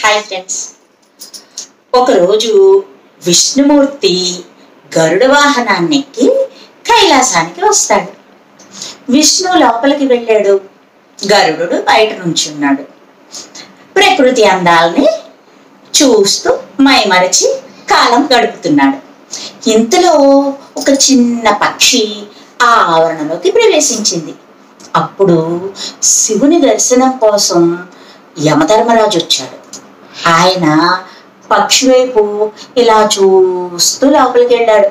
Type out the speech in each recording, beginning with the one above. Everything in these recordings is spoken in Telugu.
హాయ్ ఫ్రెండ్స్, ఒకరోజు విష్ణుమూర్తి గరుడ వాహనాన్ని ఎక్కి కైలాసానికి వస్తాడు. విష్ణు లోపలికి వెళ్ళాడు, గరుడు బయట నుంచున్నాడు. ప్రకృతి అందాలని చూస్తూ మైమరచి కాలం గడుపుతున్నాడు. ఇంతలో ఒక చిన్న పక్షి ఆ ఆవరణలోకి ప్రవేశించింది. అప్పుడు శివుని దర్శనం కోసం యమధర్మరాజు వచ్చాడు. ఆయన పక్షి వైపు ఇలా చూస్తూ లోపలికి వెళ్ళాడు.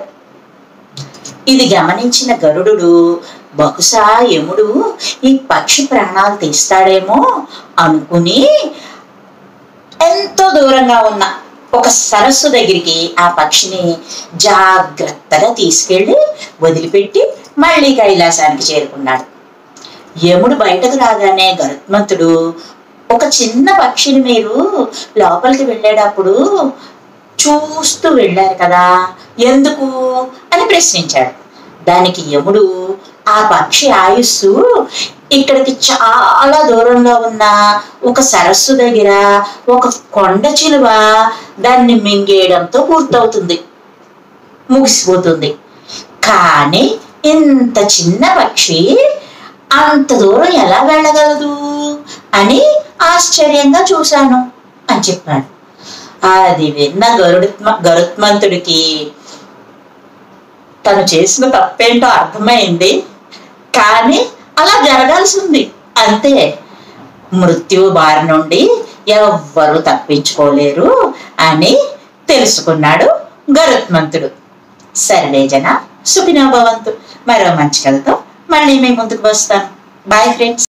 ఇది గమనించిన గరుడు బహుశా యముడు ఈ పక్షి ప్రాణాలు తీస్తాడేమో అనుకుని ఎంతో దూరంగా ఉన్న ఒక సరస్సు దగ్గరికి ఆ పక్షిని జాగ్రత్తగా తీసుకెళ్లి వదిలిపెట్టి మళ్ళీ కైలాసానికి చేరుకున్నాడు. యముడు బయటకు రాగానే గరుత్మంతుడు, ఒక చిన్న పక్షిని మీరు లోపలికి వెళ్ళేటప్పుడు చూస్తూ వెళ్ళారు కదా, ఎందుకు అని ప్రశ్నించాడు. దానికి యముడు, ఆ పక్షి ఆయుస్సు ఇక్కడికి చాలా దూరంలో ఉన్న ఒక సరస్సు దగ్గర ఒక కొండ చిలువ దాన్ని మింగేయడంతో పూర్తవుతుంది, ముగిసిపోతుంది. కానీ ఇంత చిన్న పక్షి అంత దూరం ఎలా వెళ్ళగలదు అని ఆశ్చర్యంగా చూశాను అని చెప్పాడు. అది విన్న గరుత్మంతుడికి తను చేసిన తప్పేంటో అర్థమైంది. కానీ అలా జరగాల్సింది అంతే. మృత్యువు బారి నుండి ఎవ్వరూ తప్పించుకోలేరు అని తెలుసుకున్నాడు గరుత్మంతుడు. సర్వే జన సుఖినో భవంతు. మరో మంచి కథతో మళ్ళీ మేము ముందుకు వస్తాను. Bye friends.